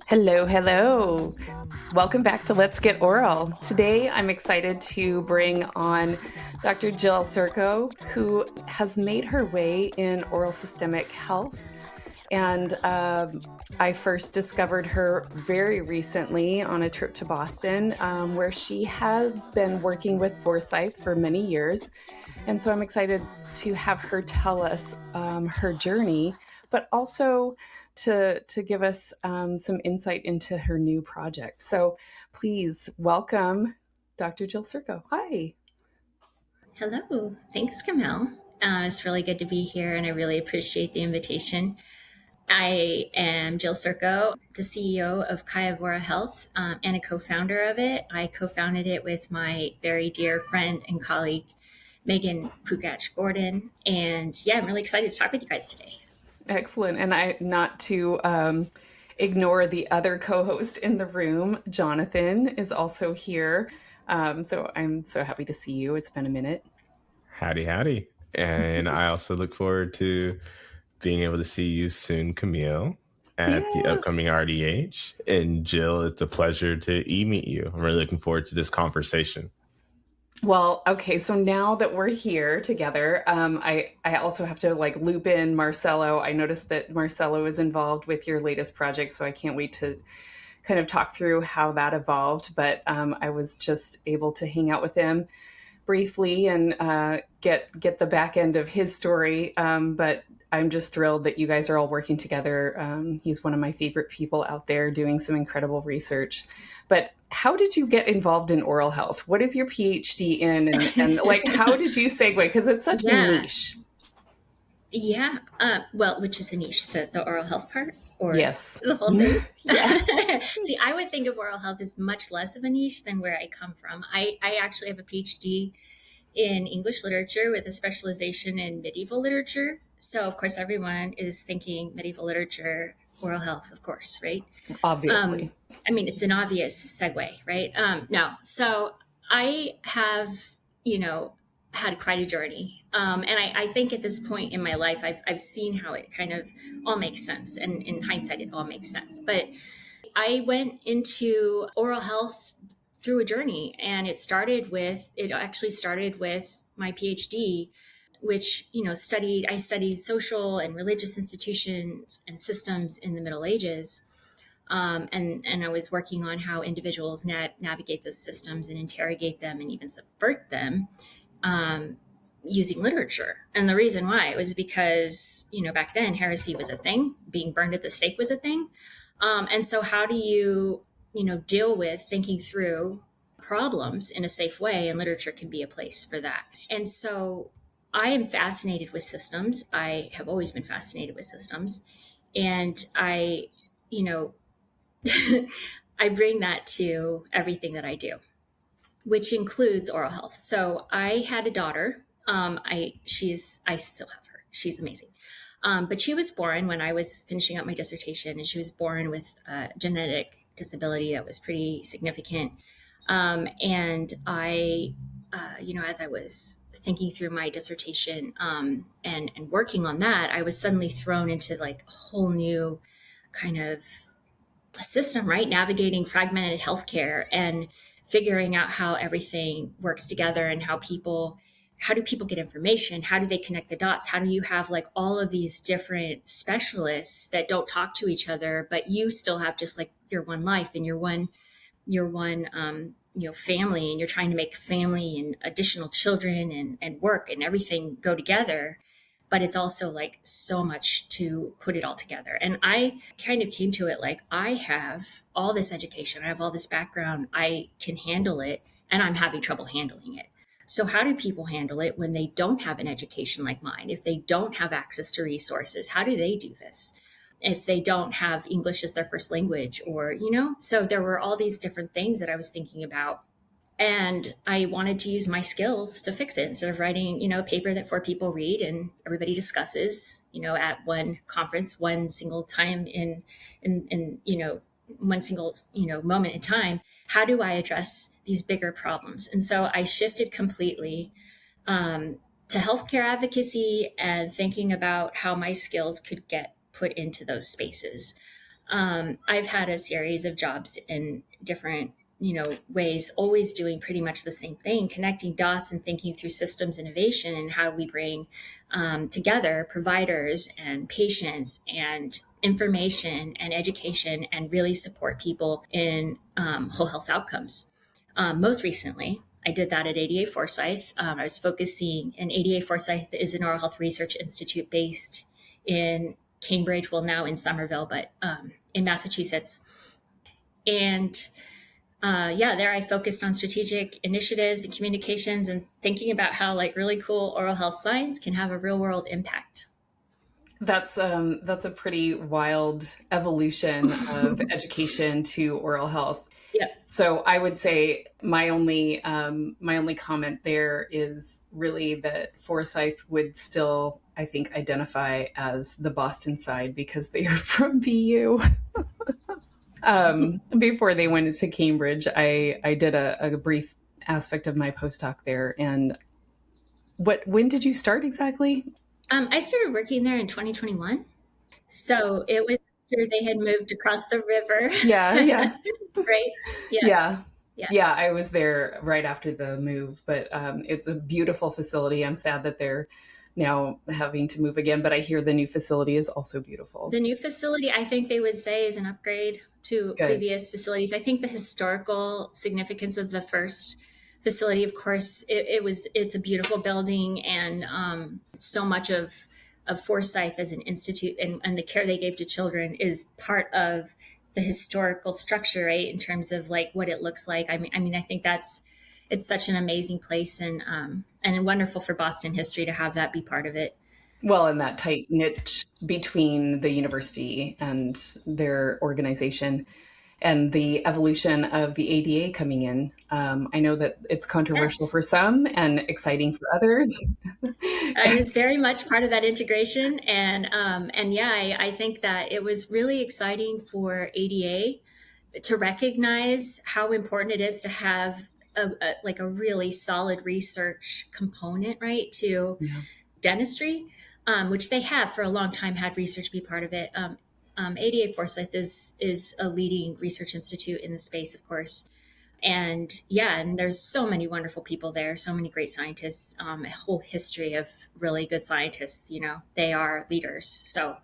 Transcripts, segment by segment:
Hello, hello. Welcome back to Let's Get Oral. Today I'm excited to bring on Dr. Jill Sirko, who has made her way in oral systemic health. And I first discovered her very recently on a trip to Boston, where she had been working with Forsyth for many years. And so I'm excited to have her tell us her journey, but also to give us some insight into her new project. So please welcome Dr. Jill Sirko. Hi. Hello. Thanks, Camille. It's really good to be here, and I really appreciate the invitation. I am Jill Sirko, the CEO of Kayavora Health and a co-founder of it. I co-founded it with my very dear friend and colleague, Megan Pugach Gordon. And yeah, I'm really excited to talk with you guys today. Excellent. And I not to ignore the other co-host in the room, Jonathan is also here. So I'm so happy to see you. It's been a minute. Howdy, howdy. And I also look forward to being able to see you soon, Camille, at the Yeah. upcoming RDH. And Jill, it's a pleasure to meet you. I'm really looking forward to this conversation. Well, okay, so now that we're here together, I also have to like loop in Marcelo. I noticed that Marcelo is involved with your latest project, so I can't wait to kind of talk through how that evolved. But I was just able to hang out with him briefly and get the back end of his story. But I'm just thrilled that you guys are all working together. He's one of my favorite people out there doing some incredible research. But how did you get involved in oral health? What is your PhD in? And like, how did you segue? Because it's such a Yeah. niche. Yeah. Well, which is a niche, the oral health part or Yes. the whole thing? Yeah. See, I would think of oral health as much less of a niche than where I come from. I actually have a PhD in English literature with a specialization in medieval literature. So, of course, everyone is thinking medieval literature, oral health, of course, right? Obviously. I mean, it's an obvious segue, right? No. So I have, had quite a journey. And I think at this point in my life, I've seen how it kind of all makes sense. And in hindsight, it all makes sense. But I went into oral health through a journey, and it actually started with my PhD, which I studied social and religious institutions and systems in the Middle Ages, and I was working on how individuals navigate those systems and interrogate them and even subvert them, using literature. And the reason why was because back then heresy was a thing, being burned at the stake was a thing, and so how do you deal with thinking through problems in a safe way, and literature can be a place for that. And so I am fascinated with systems. I have always been fascinated with systems. And you know, I bring that to everything that I do, which includes oral health. So I had a daughter. I still have her. She's amazing. But she was born when I was finishing up my dissertation, and she was born with a genetic disability that was pretty significant. And as I was thinking through my dissertation and working on that, I was suddenly thrown into like a whole new kind of system, right? Navigating fragmented healthcare and figuring out how everything works together, and how do people get information? How do they connect the dots? How do you have like all of these different specialists that don't talk to each other, but you still have just like your one life and your one family, and you're trying to make family and additional children and work and everything go together. But it's also like so much to put it all together. And I kind of came to it like, I have all this education, I have all this background, I can handle it, and I'm having trouble handling it. So how do people handle it when they don't have an education like mine? If they don't have access to resources, how do they do this? If they don't have English as their first language, so there were all these different things that I was thinking about. And I wanted to use my skills to fix it instead of writing, a paper that four people read and everybody discusses, at one conference, one single time in one single, moment in time. How do I address these bigger problems? And so I shifted completely to healthcare advocacy and thinking about how my skills could get put into those spaces. I've had a series of jobs in different, ways, always doing pretty much the same thing, connecting dots and thinking through systems innovation and how we bring together providers and patients and information and education and really support people in whole health outcomes. Most recently, I did that at ADA Forsyth. I was focusing, and ADA Forsyth is an oral health research institute based in Cambridge, well, now in Somerville, but in Massachusetts. And yeah, there I focused on strategic initiatives and communications and thinking about how like really cool oral health science can have a real world impact. That's a pretty wild evolution of education to oral health. Yeah. So I would say my only comment there is really that Forsyth would still, I think, identify as the Boston side because they are from BU. Before they went to Cambridge, I did a brief aspect of my postdoc there. And when did you start exactly? I started working there in 2021. So it was after they had moved across the river. Yeah, yeah. Right? Yeah. Yeah. Yeah. Yeah, I was there right after the move, but it's a beautiful facility. I'm sad that they're now having to move again, but I hear the new facility is also beautiful. The new facility, I think they would say, is an upgrade to Good. previous facilities. I think the historical significance of the first facility, of course, it's a beautiful building, and so much of Forsyth as an institute and the care they gave to children is part of the historical structure, right? In terms of like what it looks like. I mean, I think it's such an amazing place and wonderful for Boston history to have that be part of it. Well, in that tight niche between the university and their organization and the evolution of the ADA coming in. I know that it's controversial Yes. for some and exciting for others. I was very much part of that integration, and yeah, I think that it was really exciting for ADA to recognize how important it is to have like a really solid research component, right, to Yeah. dentistry, which they have for a long time had research be part of it. ADA Forsyth is a leading research institute in the space, of course. And yeah, and there's so many wonderful people there, so many great scientists, a whole history of really good scientists. They are leaders. So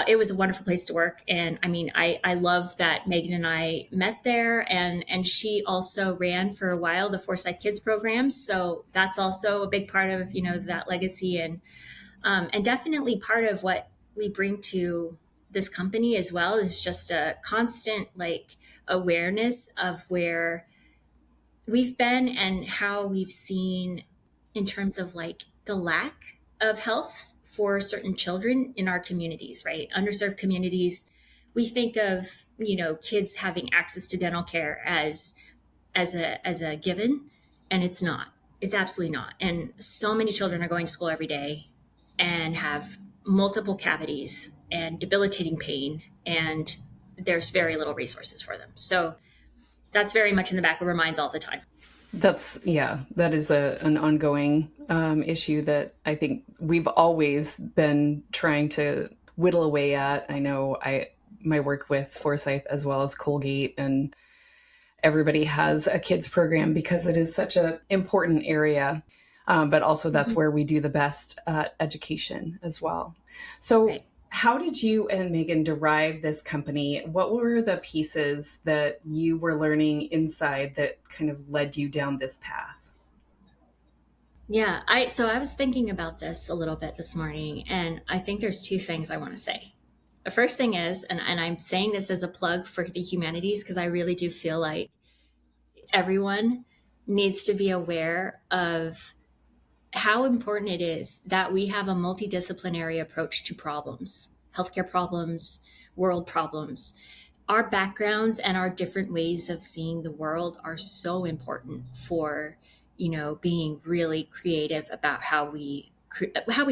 it was a wonderful place to work. And I mean, I love that Megan and I met there, and she also ran for a while the Foresight Kids programs. So that's also a big part of, that legacy, and definitely part of what we bring to this company as well is just a constant like awareness of where we've been and how we've seen in terms of like the lack of health for certain children in our communities, right? Underserved communities. We think of, kids having access to dental care as a given, and it's not. It's absolutely not. And so many children are going to school every day and have multiple cavities and debilitating pain, and there's very little resources for them. So that's very much in the back of our minds all the time. That is an ongoing issue that I think we've always been trying to whittle away at. I know my work with Forsyth as well as Colgate, and everybody has a kids program because it is such an important area. But also that's where we do the best education as well. So Right. how did you and Megan derive this company? What were the pieces that you were learning inside that kind of led you down this path? Yeah, so I was thinking about this a little bit this morning, and I think there's two things I want to say. The first thing is, and I'm saying this as a plug for the humanities, because I really do feel like everyone needs to be aware of how important it is that we have a multidisciplinary approach to problems, healthcare problems, world problems. Our backgrounds and our different ways of seeing the world are so important for, being really creative about how we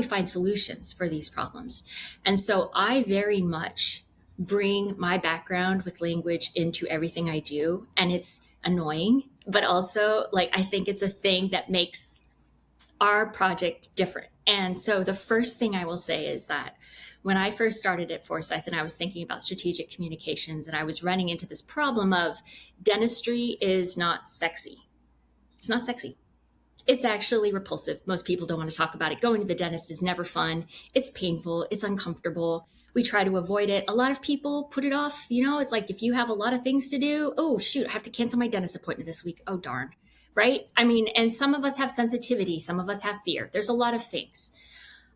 find solutions for these problems. And so I very much bring my background with language into everything I do, and it's annoying, but also like I think it's a thing that makes our project different. And so the first thing I will say is that when I first started at Forsyth and I was thinking about strategic communications, and I was running into this problem of dentistry is not sexy. It's not sexy. It's actually repulsive. Most people don't want to talk about it. Going to the dentist is never fun. It's painful. It's uncomfortable. We try to avoid it. A lot of people put it off. It's like if you have a lot of things to do, oh, shoot, I have to cancel my dentist appointment this week. Oh, darn. Right? I mean, and some of us have sensitivity. Some of us have fear. There's a lot of things.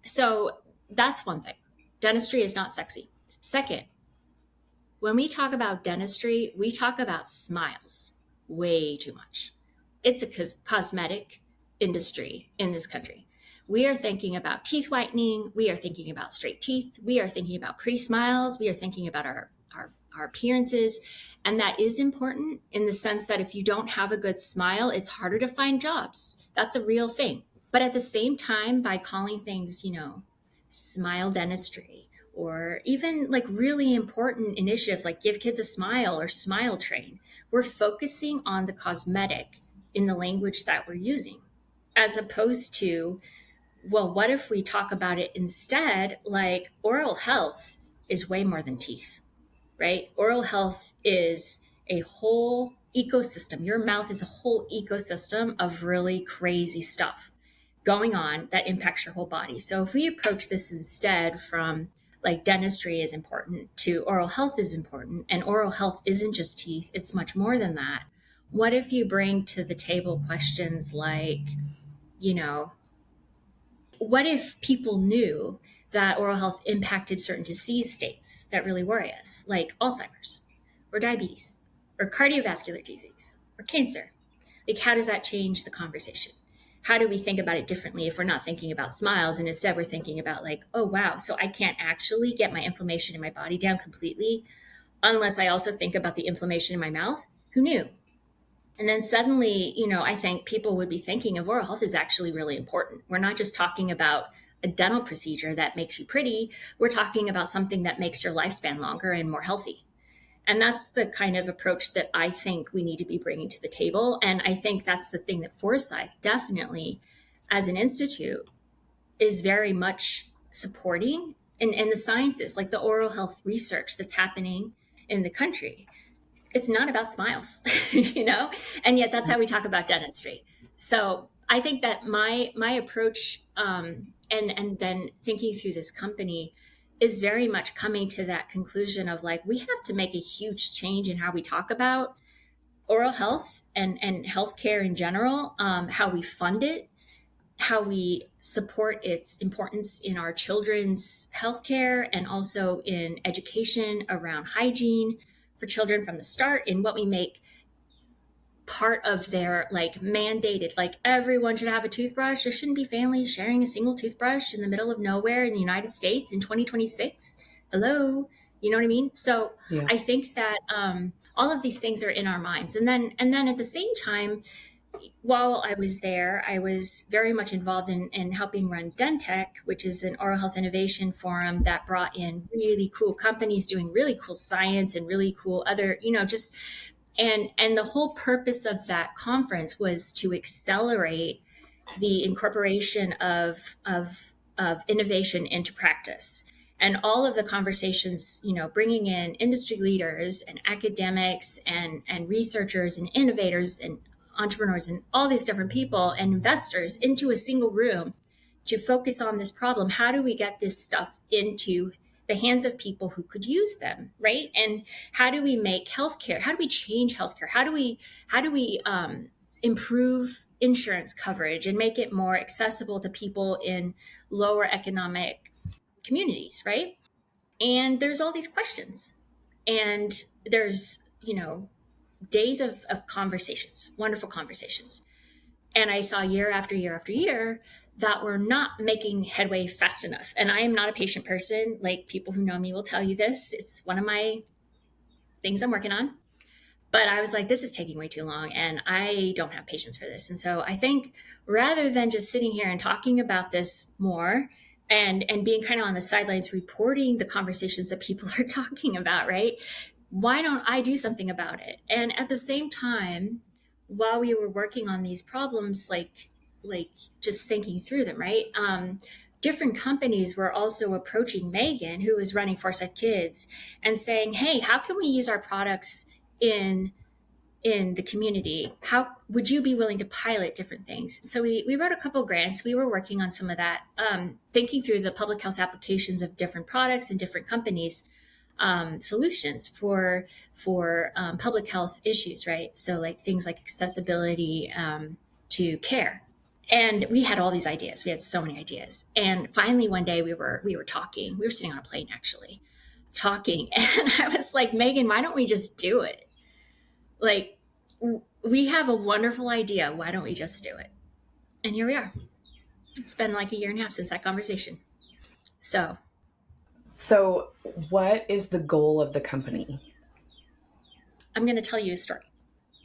So that's one thing. Dentistry is not sexy. Second, when we talk about dentistry, we talk about smiles way too much. It's a cosmetic industry in this country. We are thinking about teeth whitening. We are thinking about straight teeth. We are thinking about pretty smiles. We are thinking about our appearances. And that is important in the sense that if you don't have a good smile, it's harder to find jobs. That's a real thing. But at the same time, by calling things, smile dentistry, or even like really important initiatives like Give Kids a Smile or Smile Train, we're focusing on the cosmetic in the language that we're using, as opposed to, well, what if we talk about it instead like oral health is way more than teeth, right? Oral health is a whole ecosystem. Your mouth is a whole ecosystem of really crazy stuff going on that impacts your whole body. So if we approach this instead from like dentistry is important to oral health is important, and oral health isn't just teeth, it's much more than that. What if you bring to the table questions like, what if people knew that oral health impacted certain disease states that really worry us, like Alzheimer's or diabetes or cardiovascular disease or cancer? Like, how does that change the conversation? How do we think about it differently if we're not thinking about smiles and instead we're thinking about like, oh, wow, so I can't actually get my inflammation in my body down completely unless I also think about the inflammation in my mouth? Who knew? And then suddenly, I think people would be thinking of oral health is actually really important. We're not just talking about a dental procedure that makes you pretty. We're talking about something that makes your lifespan longer and more healthy. And that's the kind of approach that I think we need to be bringing to the table. And I think that's the thing that Forsyth definitely, as an institute, is very much supporting in the sciences, like the oral health research that's happening in the country. It's not about smiles, and yet that's how we talk about dentistry. So I think that my approach and then thinking through this company is very much coming to that conclusion of like, we have to make a huge change in how we talk about oral health and healthcare in general, how we fund it, how we support its importance in our children's healthcare and also in education around hygiene for children from the start, in what we make part of their like mandated, like everyone should have a toothbrush. There shouldn't be families sharing a single toothbrush in the middle of nowhere in the United States in 2026. Hello, you know what I mean? So yeah. I think that all of these things are in our minds. And then at the same time, while I was there, I was very much involved in helping run Dentech, which is an oral health innovation forum that brought in really cool companies doing really cool science and really cool other, and the whole purpose of that conference was to accelerate the incorporation of innovation into practice. And all of the conversations, bringing in industry leaders and academics and researchers and innovators and entrepreneurs and all these different people and investors into a single room to focus on this problem. How do we get this stuff into the hands of people who could use them, right? And how do we make healthcare? How do we change healthcare? How do we improve insurance coverage and make it more accessible to people in lower economic communities, right? And there's all these questions, and there's days of conversations, wonderful conversations. And I saw year after year after year that we're not making headway fast enough. And I am not a patient person. Like, people who know me will tell you this. It's one of my things I'm working on. But I was like, this is taking way too long and I don't have patience for this. And so I think rather than just sitting here and talking about this more and being kind of on the sidelines, reporting the conversations that people are talking about, right? Why don't I do something about it? And at the same time, while we were working on these problems, like like just thinking through them, right? Different companies were also approaching Megan, who was running Foresight Kids, and saying, hey, how can we use our products in the community? How would you be willing to pilot different things? So we wrote a couple grants. We were working on some of that, thinking through the public health applications of different products and different companies, solutions for public health issues, right? So like things like accessibility to care. And we had all these ideas. We had so many ideas. And finally, one day we were talking. We were sitting on a plane, actually, talking. And I was like, Megan, why don't we just do it? Like, we have a wonderful idea. Why don't we just do it? And here we are. It's been like a year and a half since that conversation. So what is the goal of the company? I'm going to tell you a story,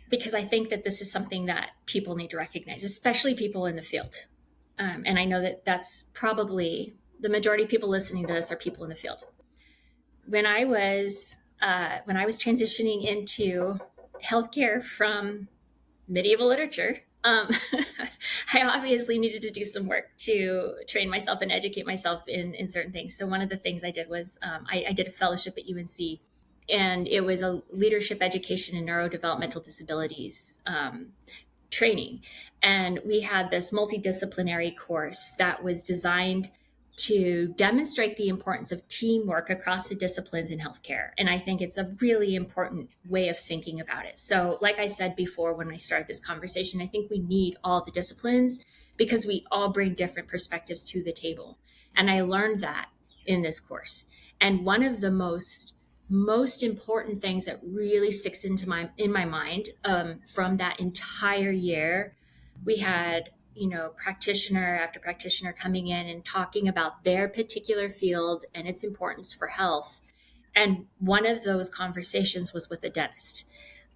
because I think that this is something that people need to recognize, especially people in the field. And I know that that's probably the majority of people listening to this are people in the field. When I was transitioning into healthcare from medieval literature, I obviously needed to do some work to train myself and educate myself in certain things. So one of the things I did was I did a fellowship at UNC, and it was a leadership education and neurodevelopmental disabilities training. And we had this multidisciplinary course that was designed to demonstrate the importance of teamwork across the disciplines in healthcare. And I think it's a really important way of thinking about it. So like I said before, when I started this conversation, I think we need all the disciplines because we all bring different perspectives to the table. And I learned that in this course. And one of the most important things that really sticks in my mind from that entire year, we had practitioner after practitioner coming in and talking about their particular field and its importance for health. And one of those conversations was with a dentist.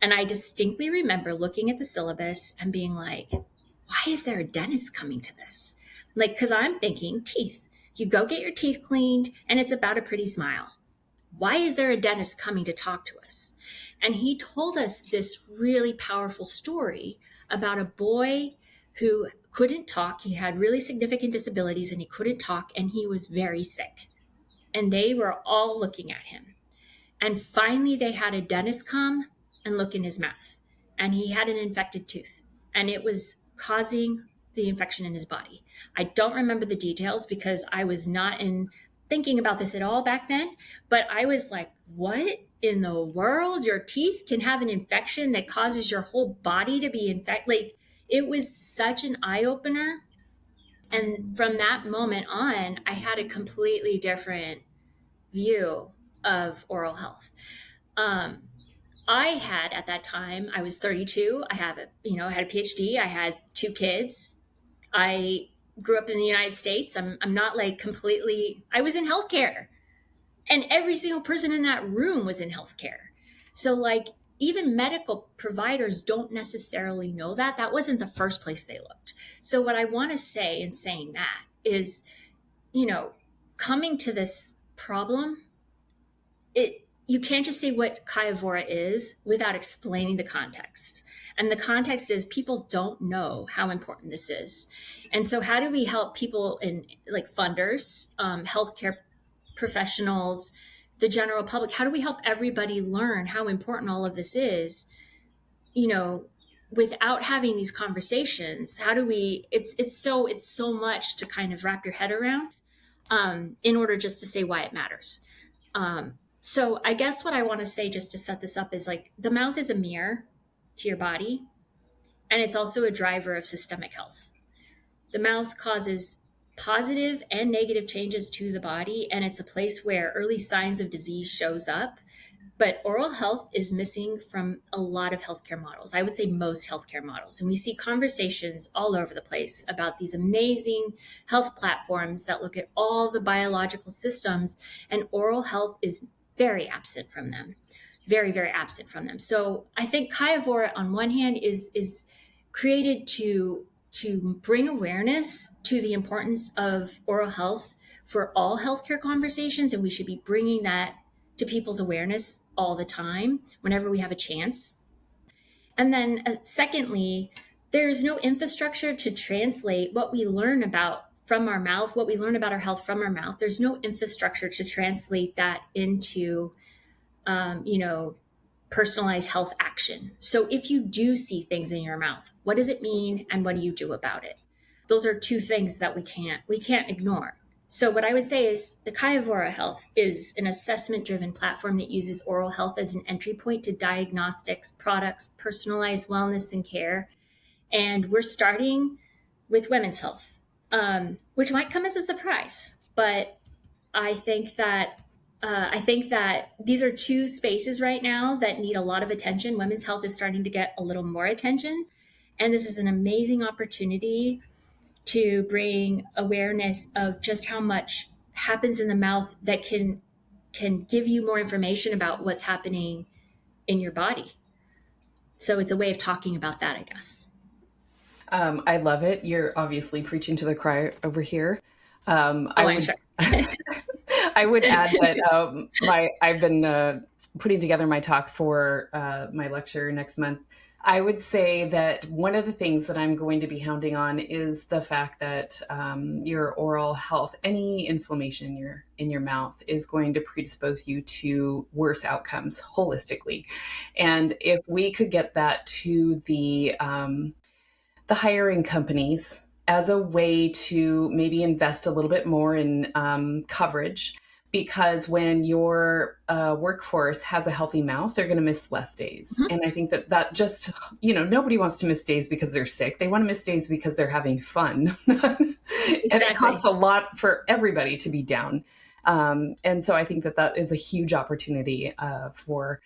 And I distinctly remember looking at the syllabus and being like, why is there a dentist coming to this? Like, because I'm thinking teeth. You go get your teeth cleaned and it's about a pretty smile. Why is there a dentist coming to talk to us? And he told us this really powerful story about a boy who couldn't talk. He had really significant disabilities and he couldn't talk, and he was very sick. And they were all looking at him. And finally, they had a dentist come and look in his mouth. And he had an infected tooth, and it was causing the infection in his body. I don't remember the details because I was not thinking about this at all back then. But I was like, what in the world? Your teeth can have an infection that causes your whole body to be infected? Like, it was such an eye-opener. And from that moment on, I had a completely different view of oral health. I had, at that time, I was 32. I had a PhD. I had 2 kids. I grew up in the United States. I'm not like completely, I was in healthcare, and every single person in that room was in healthcare. So like, even medical providers don't necessarily know that. That wasn't the first place they looked. So what I want to say in saying that is, coming to this problem, you can't just say what Kayavora is without explaining the context. And the context is people don't know how important this is. And so how do we help people in like funders, healthcare professionals, the general public? How do we help everybody learn how important all of this is, without having these conversations? How do we, it's so much to kind of wrap your head around, in order just to say why it matters. So I guess what I want to say just to set this up is like, the mouth is a mirror to your body, and it's also a driver of systemic health. The mouth causes positive and negative changes to the body, and it's a place where early signs of disease shows up. But oral health is missing from a lot of healthcare models. I would say most healthcare models. And we see conversations all over the place about these amazing health platforms that look at all the biological systems, and oral health is very absent from them. Very, very absent from them. So I think Kayavora, on one hand, is created to bring awareness to the importance of oral health for all healthcare conversations. And we should be bringing that to people's awareness all the time, whenever we have a chance. And then secondly, there's no infrastructure to translate what we learn about from our mouth, what we learn about our health from our mouth. There's no infrastructure to translate that into, personalized health action. So if you do see things in your mouth, what does it mean and what do you do about it? Those are two things that we can't ignore. So what I would say is the Kayavora Health is an assessment-driven platform that uses oral health as an entry point to diagnostics, products, personalized wellness and care. And we're starting with women's health, which might come as a surprise, but I think that these are two spaces right now that need a lot of attention. Women's health is starting to get a little more attention, and this is an amazing opportunity to bring awareness of just how much happens in the mouth that can give you more information about what's happening in your body. So it's a way of talking about that, I guess. I love it. You're obviously preaching to the choir over here. I'm sure. I would add that I've been putting together my talk for my lecture next month. I would say that one of the things that I'm going to be hounding on is the fact that your oral health, any inflammation in your mouth is going to predispose you to worse outcomes holistically. And if we could get that to the hiring companies as a way to maybe invest a little bit more in coverage, because when your workforce has a healthy mouth, they're going to miss less days. Mm-hmm. And I think that just, nobody wants to miss days because they're sick. They want to miss days because they're having fun. Exactly. And it costs a lot for everybody to be down. And so I think that is a huge opportunity for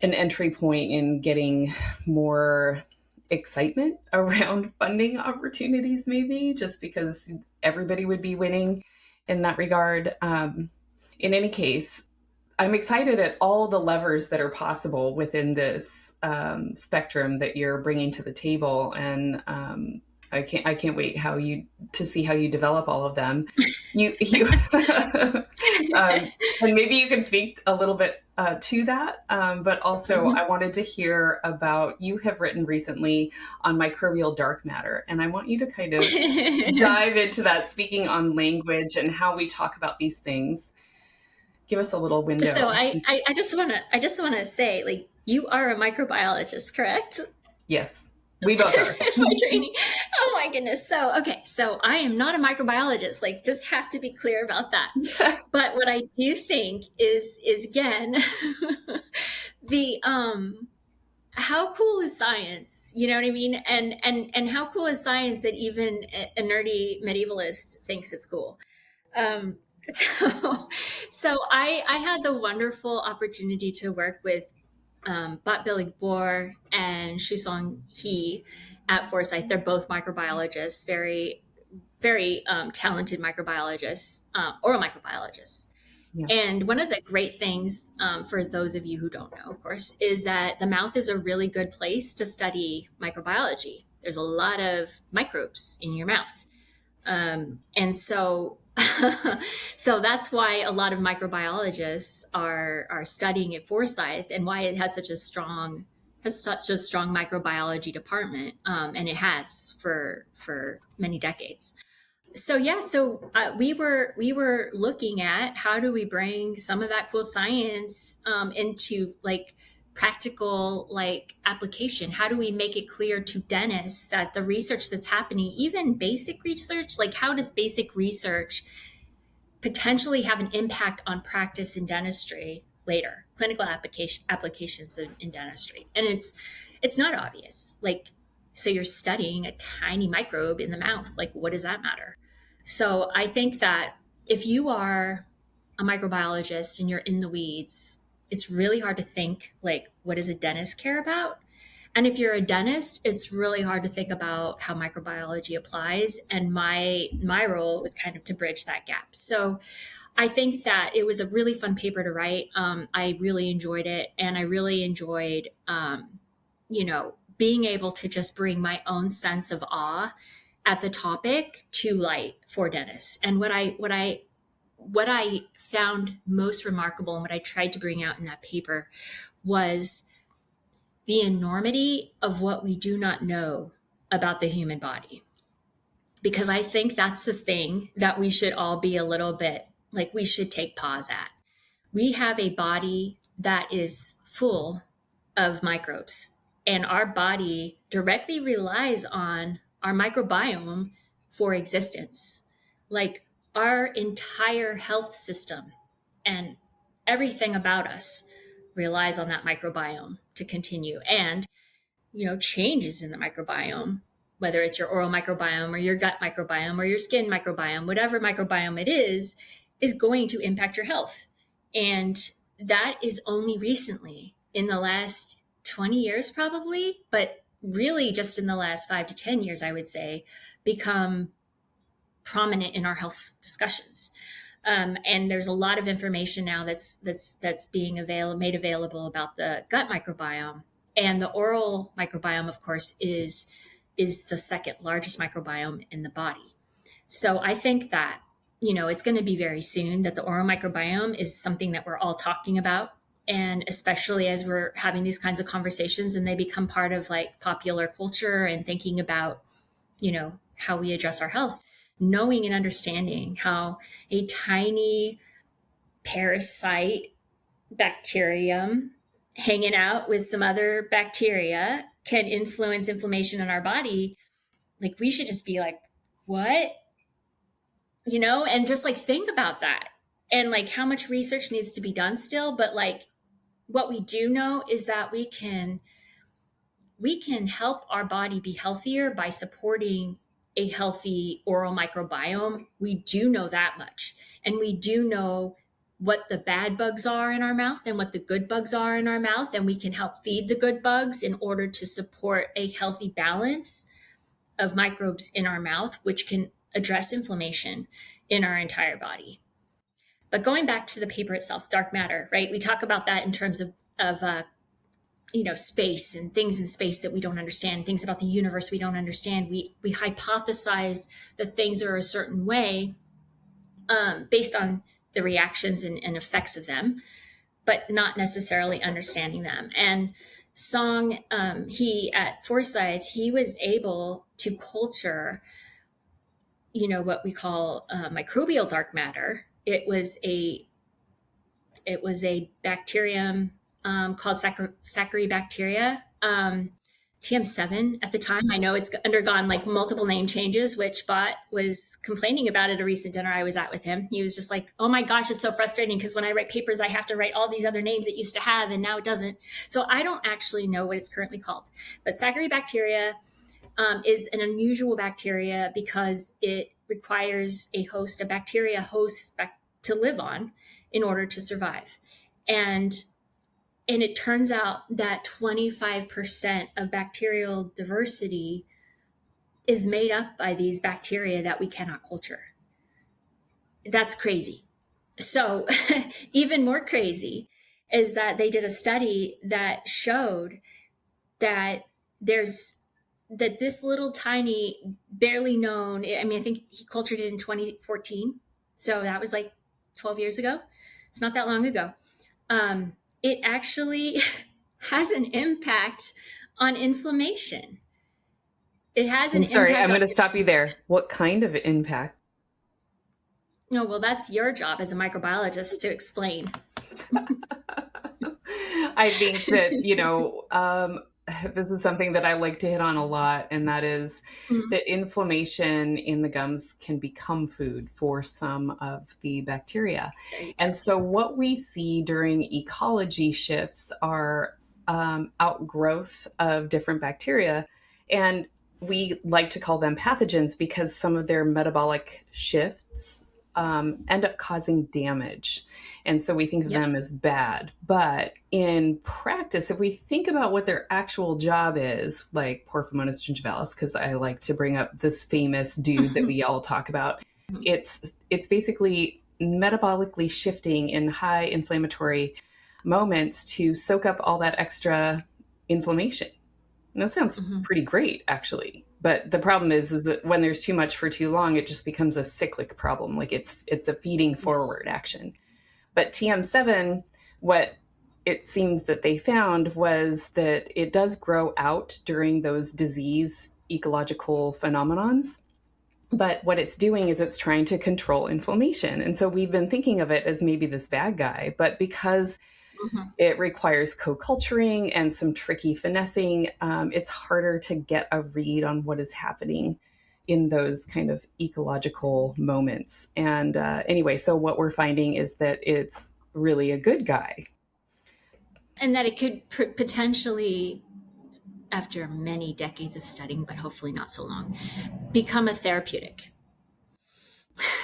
an entry point in getting more excitement around funding opportunities, maybe just because everybody would be winning in that regard. In any case, I'm excited at all the levers that are possible within this spectrum that you're bringing to the table, and I can't wait to see how you develop all of them. You and maybe you can speak a little bit to that, but also I wanted to hear about, you have written recently on microbial dark matter, and I want you to kind of dive into that, speaking on language and how we talk about these things. Give us a little window. So I just want to say, like, you are a microbiologist, correct? Yes. We both are. My training. Oh my goodness. So I am not a microbiologist, like, just have to be clear about that. But what I do think is again, the, how cool is science? You know what I mean? And how cool is science that even a nerdy medievalist thinks it's cool? So I had the wonderful opportunity to work with Bat Billy Bohr and Shusong He at Forsyth. They're both microbiologists, very, very talented microbiologists, oral microbiologists. Yeah. And one of the great things, for those of you who don't know, of course, is that the mouth is a really good place to study microbiology. There's a lot of microbes in your mouth. And so that's why a lot of microbiologists are studying at Forsyth, and why it has such a strong microbiology department. And it has for many decades. So we were looking at how do we bring some of that cool science into like practical like application. How do we make it clear to dentists that the research that's happening, even basic research, like how does basic research potentially have an impact on practice in dentistry later, clinical applications in dentistry? And it's not obvious. Like, so you're studying a tiny microbe in the mouth, like what does that matter? So I think that if you are a microbiologist and you're in the weeds, it's really hard to think like, what does a dentist care about? And if you're a dentist, it's really hard to think about how microbiology applies. And my role was kind of to bridge that gap. So I think that it was a really fun paper to write. I really enjoyed it. And I really enjoyed, being able to just bring my own sense of awe at the topic to light for dentists. And what I found most remarkable and what I tried to bring out in that paper was the enormity of what we do not know about the human body, because I think that's the thing that we should all be a little bit like, we should take pause at. We have a body that is full of microbes, and our body directly relies on our microbiome for existence. Like, our entire health system and everything about us relies on that microbiome to continue. And, changes in the microbiome, whether it's your oral microbiome or your gut microbiome or your skin microbiome, whatever microbiome it is going to impact your health. And that is only recently, in the last 20 years probably, but really just in the last 5 to 10 years, I would say, become prominent in our health discussions. And there's a lot of information now that's being made available about the gut microbiome. And the oral microbiome, of course, is the second largest microbiome in the body. So I think that, it's going to be very soon that the oral microbiome is something that we're all talking about. And especially as we're having these kinds of conversations and they become part of like popular culture and thinking about, how we address our health, knowing and understanding how a tiny parasite bacterium hanging out with some other bacteria can influence inflammation in our body. Like, we should just be like, what? And just like think about that, and like how much research needs to be done still. But like, what we do know is that we can help our body be healthier by supporting a healthy oral microbiome. We do know that much. And we do know what the bad bugs are in our mouth and what the good bugs are in our mouth. And we can help feed the good bugs in order to support a healthy balance of microbes in our mouth, which can address inflammation in our entire body. But going back to the paper itself, dark matter, right? We talk about that in terms of space and things in space that we don't understand, things about the universe we don't understand. We hypothesize that things are a certain way based on the reactions and effects of them, but not necessarily understanding them. And Song, he at Forsyth, he was able to culture, what we call microbial dark matter. It was a bacterium called Saccharibacteria, TM7 at the time. I know it's undergone like multiple name changes, which Bot was complaining about at a recent dinner I was at with him. He was just like, oh my gosh, it's so frustrating because when I write papers, I have to write all these other names it used to have and now it doesn't. So I don't actually know what it's currently called. But Saccharibacteria is an unusual bacteria because it requires a bacteria host to live on in order to survive. And it turns out that 25% of bacterial diversity is made up by these bacteria that we cannot culture. That's crazy. So even more crazy is that they did a study that showed that this little tiny, barely known, I think he cultured it in 2014. So that was like 12 years ago. It's not that long ago. It actually has an impact on inflammation. It has an Sorry, impact. I'm going to stop you there. What kind of impact? No, well, that's your job as a microbiologist to explain. I think that, this is something that I like to hit on a lot, and that is that inflammation in the gums can become food for some of the bacteria. And so what we see during ecology shifts are outgrowth of different bacteria. And we like to call them pathogens because some of their metabolic shifts end up causing damage. And so we think of them as bad. But in practice, if we think about what their actual job is, like Porphyromonas gingivalis, because I like to bring up this famous dude that we all talk about, it's basically metabolically shifting in high inflammatory moments to soak up all that extra inflammation. And that sounds pretty great, actually. But the problem is that when there's too much for too long, it just becomes a cyclic problem. Like it's a feeding forward action. But TM7, what it seems that they found was that it does grow out during those disease ecological phenomenons. But what it's doing is it's trying to control inflammation. And so we've been thinking of it as maybe this bad guy, but because it requires co-culturing and some tricky finessing, it's harder to get a read on what is happening in those kind of ecological moments. And anyway, so what we're finding is that it's really a good guy. And that it could potentially, after many decades of studying, but hopefully not so long, become a therapeutic.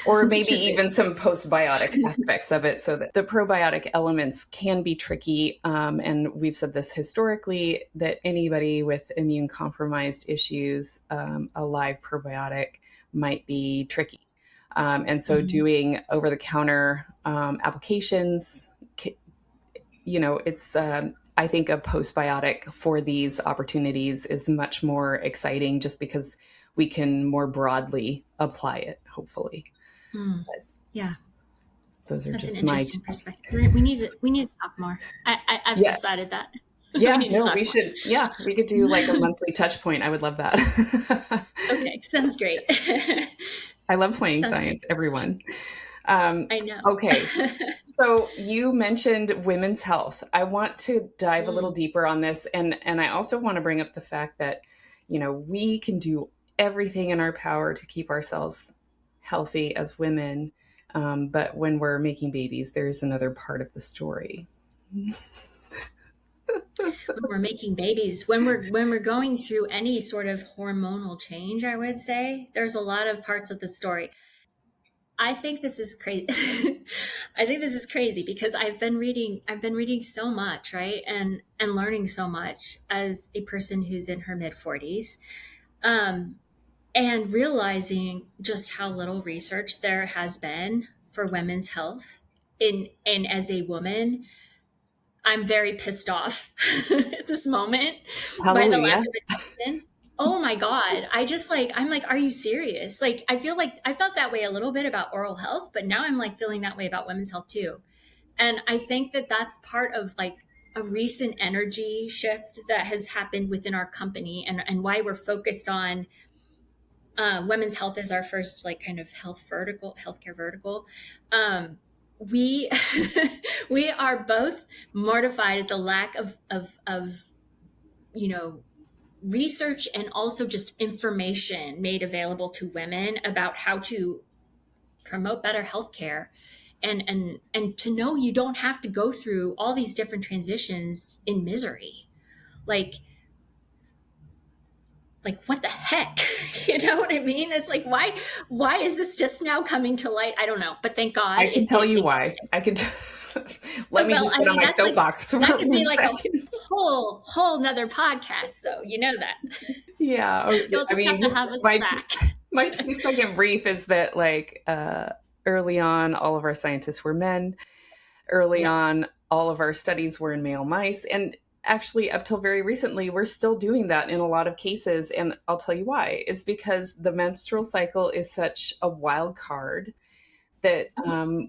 Or maybe even some postbiotic aspects of it, so that the probiotic elements can be tricky. And we've said this historically, that anybody with immune compromised issues, a live probiotic might be tricky. And so doing over-the-counter applications, it's I think a postbiotic for these opportunities is much more exciting just because we can more broadly apply it, hopefully. Yeah. Those are That's just an interesting perspective. We need to talk more. I've decided that. Yeah, we should. Yeah, we could do like a monthly touch point. I would love that. Okay, sounds great. I love playing science, everyone. I know. Okay. So you mentioned women's health. I want to dive a little deeper on this. And I also want to bring up the fact that, we can do everything in our power to keep ourselves healthy as women. But when we're making babies, there's another part of the story. When we're making babies, when we're going through any sort of hormonal change, I would say there's a lot of parts of the story. I think this is crazy. I think this is crazy because I've been reading so much, right? And learning so much as a person who's in her mid 40s. And realizing just how little research there has been for women's health. And as a woman, I'm very pissed off at this moment by the lack of attention. Oh my God. I'm like, are you serious? Like, I felt that way a little bit about oral health, but now I'm like feeling that way about women's health too. And I think that that's part of like a recent energy shift that has happened within our company and why we're focused on women's health as our first like kind of healthcare vertical. We we are both mortified at the lack of research and also just information made available to women about how to promote better healthcare and to know you don't have to go through all these different transitions in misery. Like what the heck? You know what I mean? It's like, why is this just now coming to light? I don't know, but thank God. I can tell you why. I can let me just get on my soapbox. That could be like a whole nother podcast. So you know that. Yeah. You'll just have to have us back. My 2-second brief is that like early on, all of our scientists were men. Early on, all of our studies were in male mice. And actually, up till very recently, we're still doing that in a lot of cases. And I'll tell you why. It's because the menstrual cycle is such a wild card that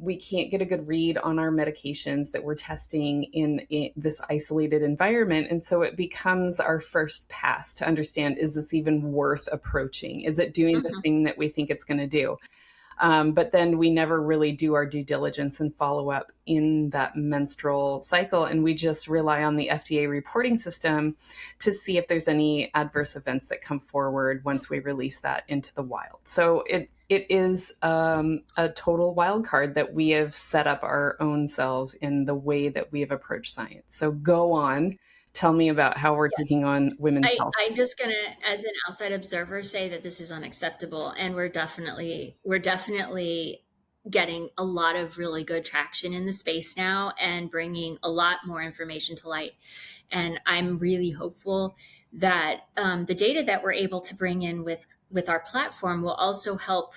we can't get a good read on our medications that we're testing in this isolated environment. And so it becomes our first pass to understand, is this even worth approaching? Is it doing the thing that we think it's going to do? But then we never really do our due diligence and follow up in that menstrual cycle. And we just rely on the FDA reporting system to see if there's any adverse events that come forward once we release that into the wild. So it is a total wild card that we have set up our own selves in the way that we have approached science. So go on. Tell me about how we're taking on women's health. I'm just going to, as an outside observer, say that this is unacceptable. And we're definitely getting a lot of really good traction in the space now and bringing a lot more information to light. And I'm really hopeful that the data that we're able to bring in with our platform will also help,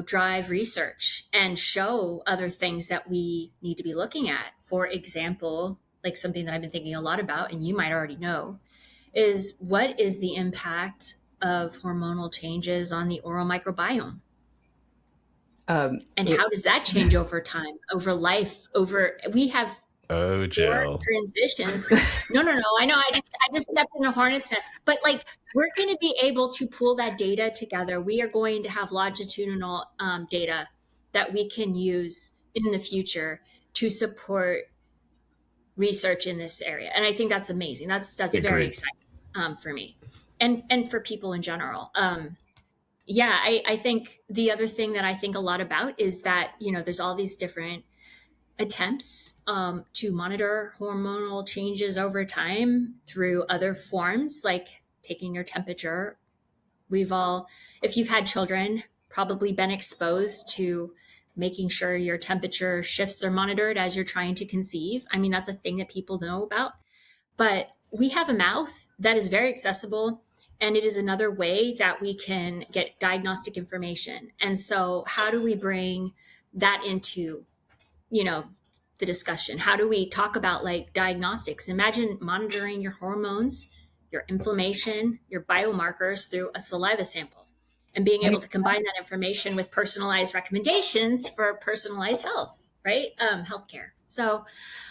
drive research and show other things that we need to be looking at. For example, like something that I've been thinking a lot about, and you might already know, is what is the impact of hormonal changes on the oral microbiome? And how does that change over time, over life, we have Oh, for Jill. transitions. No, I know. I just stepped in a hornet's nest, but like we're going to be able to pull that data together. We are going to have longitudinal data that we can use in the future to support research in this area, and I think that's amazing. That's very Agreed. exciting for me, and for people in general. Yeah, I think the other thing that I think a lot about is that there's all these different attempts to monitor hormonal changes over time through other forms, like taking your temperature. We've all, if you've had children, probably been exposed to making sure your temperature shifts are monitored as you're trying to conceive. I mean, that's a thing that people know about. But we have a mouth that is very accessible, and it is another way that we can get diagnostic information. And so, how do we bring that into, the discussion? How do we talk about like diagnostics? Imagine monitoring your hormones, your inflammation, your biomarkers through a saliva sample, and being able to combine that information with personalized recommendations for personalized health, right? Healthcare. So,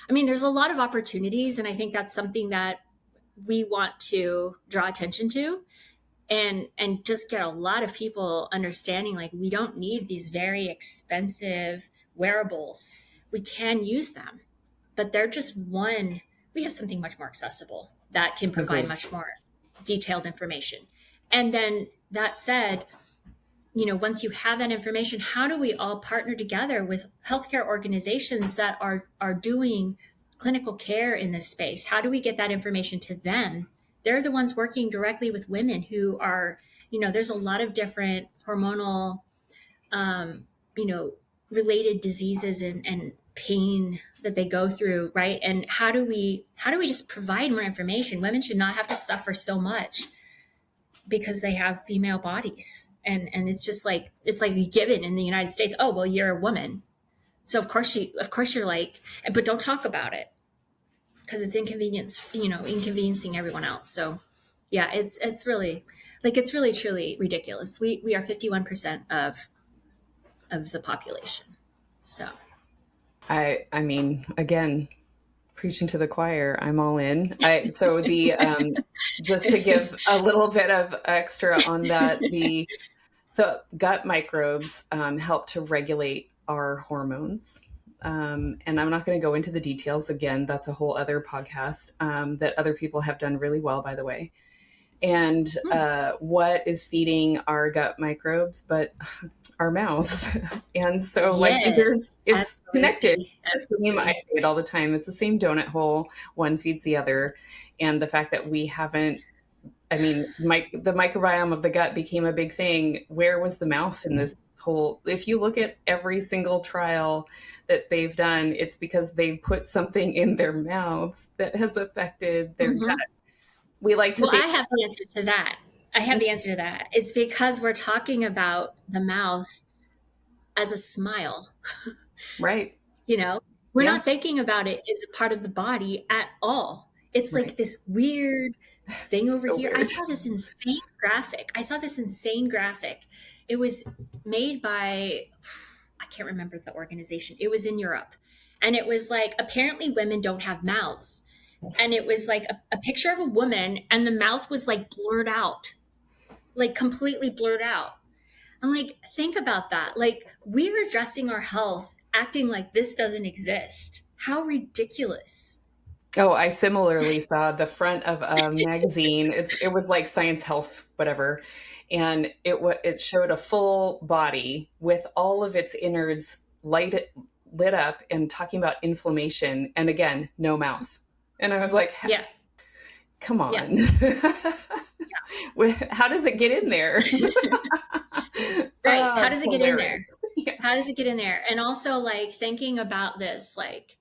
I mean, there's a lot of opportunities, and I think that's something that we want to draw attention to, and just get a lot of people understanding like we don't need these very expensive wearables. We can use them, but they're just one. We have something much more accessible that can provide much more detailed information. And then that said, once you have that information, how do we all partner together with healthcare organizations that are doing clinical care in this space? How do we get that information to them? They're the ones working directly with women who are, there's a lot of different hormonal, related diseases and pain that they go through, right? And how do we just provide more information? Women should not have to suffer so much because they have female bodies. And it's just like, it's like given in the United States, oh, well, you're a woman. So of course you're like, but don't talk about it because it's inconveniencing everyone else. So yeah, it's really truly ridiculous. We are 51% of the population. So I mean, again, preaching to the choir, I'm all in. So the just to give a little bit of extra on that, the gut microbes help to regulate our hormones. And I'm not going to go into the details. Again, that's a whole other podcast that other people have done really well, by the way. And what is feeding our gut microbes but our mouths? And so it's absolutely connected. Absolutely. I say it all the time. It's the same donut hole. One feeds the other. And the fact that we haven't, I mean, the microbiome of the gut became a big thing. Where was the mouth in this whole? If you look at every single trial that they've done, it's because they put something in their mouths that has affected their gut. We like to. Well, I have the answer to that. It's because we're talking about the mouth as a smile. Right. We're not thinking about it as a part of the body at all. It's like this weird thing over here. Weird. I saw this insane graphic. It was made by, I can't remember the organization. It was in Europe. And it was like, apparently women don't have mouths. And it was like a picture of a woman and the mouth was like blurred out, like completely blurred out. I'm like, think about that. Like we're addressing our health, acting like this doesn't exist. How ridiculous. Oh, I similarly saw the front of a magazine. It was like Science Health, whatever. And it showed a full body with all of its innards lit up and talking about inflammation. And again, no mouth. And I was like, yeah, come on. Yeah. How does it get in there? Right. How does it get in there? Yeah. How does it get in there? And also like thinking about this, like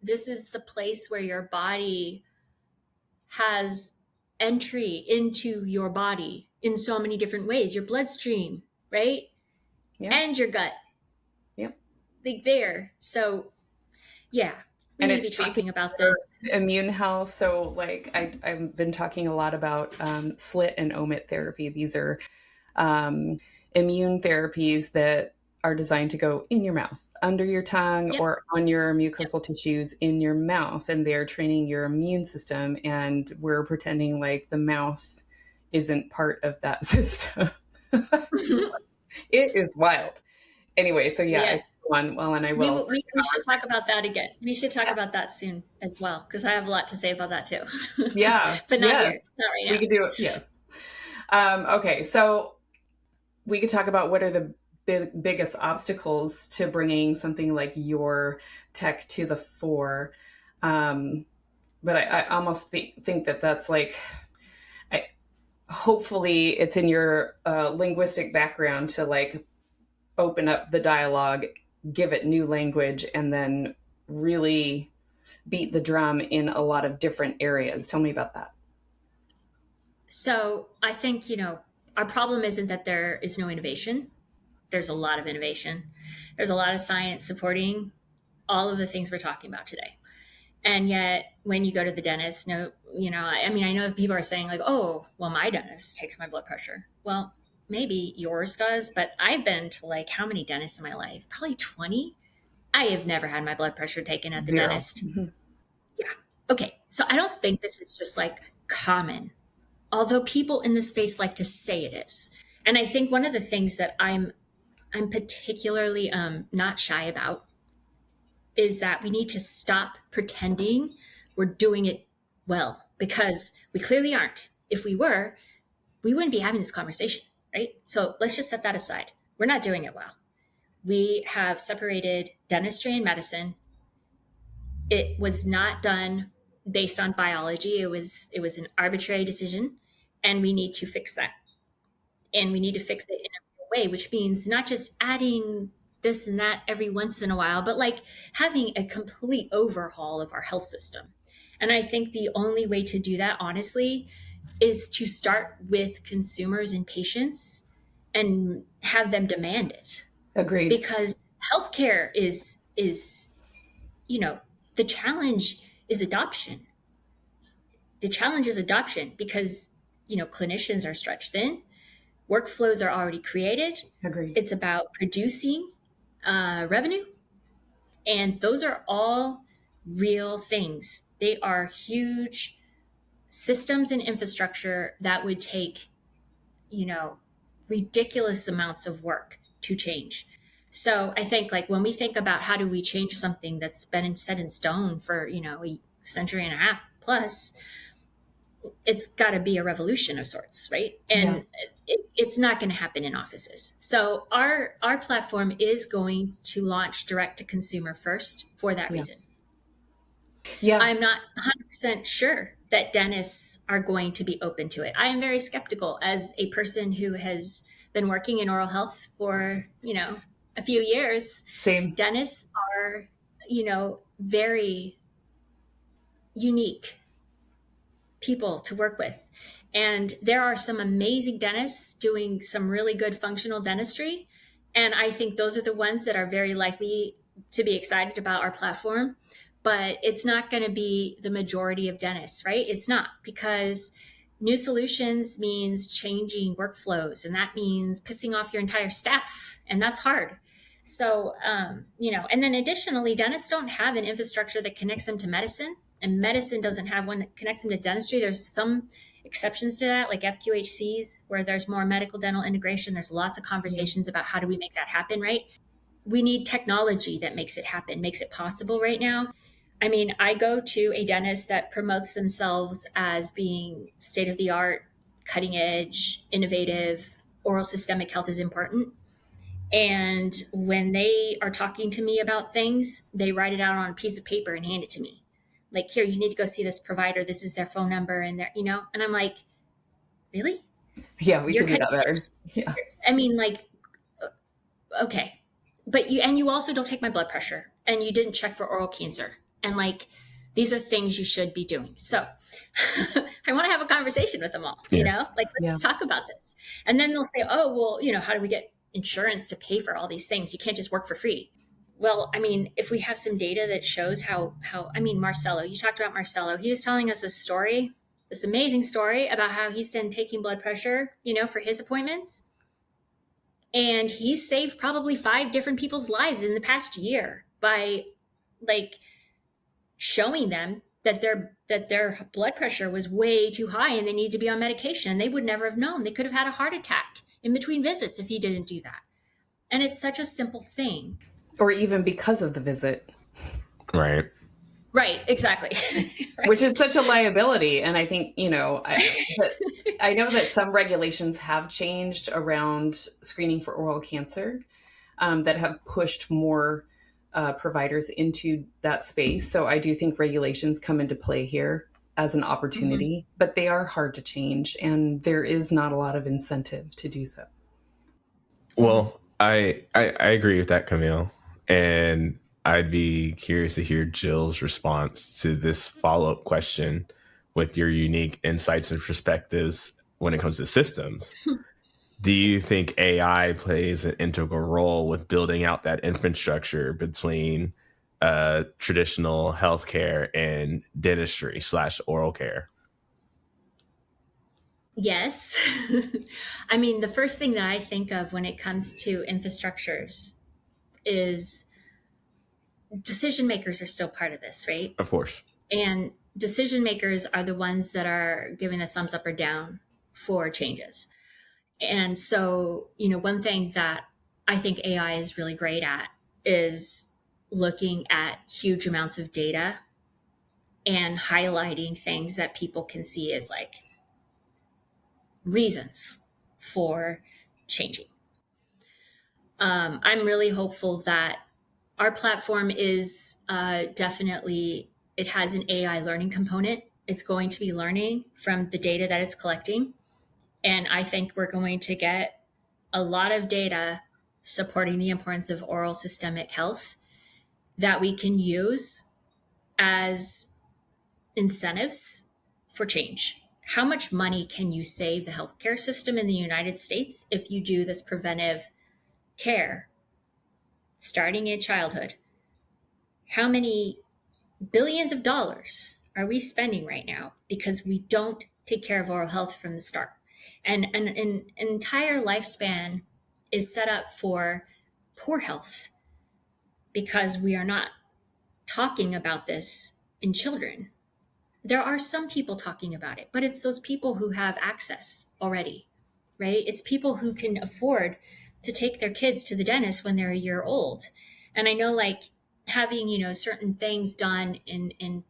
this is the place where your body has entry into your body in so many different ways, your bloodstream, right? Yeah. And your gut. Yep. Like there. So yeah. And it's talking about this immune health. So like I've been talking a lot about slit and omit therapy. These are immune therapies that are designed to go in your mouth. under your tongue Yep. or on your Yep. mucosal tissues in your mouth, and they're training your immune system, and we're pretending like the mouth isn't part of that system. It is wild. Anyway, so yeah, Yeah. it's one. Well, and I will. We should talk about that again. We should talk about that soon as well, because I have a lot to say about that too. Yeah. But not Yes. here, not right We now. could do it. Yeah. Okay. So we could talk about what are the biggest obstacles to bringing something like your tech to the fore. But I almost think that that's like, hopefully it's in your linguistic background to like open up the dialogue, give it new language, and then really beat the drum in a lot of different areas. Tell me about that. So I think, our problem isn't that there is no innovation. There's a lot of innovation. There's a lot of science supporting all of the things we're talking about today. And yet, when you go to the dentist, no, I mean, I know people are saying like, oh, well, my dentist takes my blood pressure. Well, maybe yours does, but I've been to like how many dentists in my life? Probably 20. I have never had my blood pressure taken at the 0. dentist. Yeah. Okay. So I don't think this is just like common, although people in the space like to say it is. And I think one of the things that I'm particularly not shy about is that we need to stop pretending we're doing it well, because we clearly aren't. If we were, we wouldn't be having this conversation, right? So let's just set that aside. We're not doing it well. We have separated dentistry and medicine. It was not done based on biology. It was an arbitrary decision, and we need to fix that. And we need to fix it in a way, which means not just adding this and that every once in a while, but like having a complete overhaul of our health system. And I think the only way to do that, honestly, is to start with consumers and patients and have them demand it. Agreed. Because healthcare is the challenge is adoption. The challenge is adoption because, clinicians are stretched thin. Workflows are already created. Agreed. It's about producing revenue. And those are all real things. They are huge systems and infrastructure that would take, ridiculous amounts of work to change. So I think like when we think about how do we change something that's been set in stone for, a century and a half plus, it's got to be a revolution of sorts, right? And it's not going to happen in offices. So our platform is going to launch direct to consumer first for that reason. Yeah. I'm not 100% sure that dentists are going to be open to it. I am very skeptical as a person who has been working in oral health for, a few years. Same. Dentists are, very unique people to work with. And there are some amazing dentists doing some really good functional dentistry. And I think those are the ones that are very likely to be excited about our platform. But it's not going to be the majority of dentists, right? It's not, because new solutions means changing workflows, and that means pissing off your entire staff. And that's hard. So, and then additionally, dentists don't have an infrastructure that connects them to medicine, and medicine doesn't have one that connects them to dentistry. There's some exceptions to that, like FQHCs, where there's more medical dental integration. There's lots of conversations about how do we make that happen, right? We need technology that makes it happen, makes it possible right now. I mean, I go to a dentist that promotes themselves as being state of the art, cutting edge, innovative. Oral systemic health is important. And when they are talking to me about things, they write it out on a piece of paper and hand it to me. Like, here, you need to go see this provider. This is their phone number. And they're, and I'm like, really? Yeah, we can do that better. Yeah. I mean, like, okay. But you also don't take my blood pressure, and you didn't check for oral cancer. And like, these are things you should be doing. So I want to have a conversation with them all, like, let's talk about this. And then they'll say, oh, well, how do we get insurance to pay for all these things? You can't just work for free. Well, I mean, if we have some data that shows how, Marcelo, you talked about Marcelo, he was telling us a story, this amazing story about how he's been taking blood pressure, for his appointments. And he saved probably 5 different people's lives in the past year by like showing them that their blood pressure was way too high and they needed to be on medication. They would never have known. They could have had a heart attack in between visits if he didn't do that. And it's such a simple thing. Or even because of the visit. Right. Right, exactly. Right. Which is such a liability. And I think, I know that some regulations have changed around screening for oral cancer that have pushed more providers into that space. So I do think regulations come into play here as an opportunity, but they are hard to change. And there is not a lot of incentive to do so. Well, I agree with that, Camille. And I'd be curious to hear Jill's response to this follow-up question with your unique insights and perspectives when it comes to systems. Do you think AI plays an integral role with building out that infrastructure between traditional healthcare and dentistry / oral care? Yes. I mean, the first thing that I think of when it comes to infrastructures is decision makers are still part of this, right? Of course. And decision makers are the ones that are giving a thumbs up or down for changes. And so, one thing that I think AI is really great at is looking at huge amounts of data and highlighting things that people can see as like reasons for changing. I'm really hopeful that our platform is definitely, it has an AI learning component. It's going to be learning from the data that it's collecting. And I think we're going to get a lot of data supporting the importance of oral systemic health that we can use as incentives for change. How much money can you save the healthcare system in the United States if you do this preventive care starting in childhood? How many billions of dollars are we spending right now because we don't take care of oral health from the start? And an entire lifespan is set up for poor health because we are not talking about this in children. There are some people talking about it, but it's those people who have access already, right? It's people who can afford to take their kids to the dentist when they're a year old. And I know like having, certain things done in I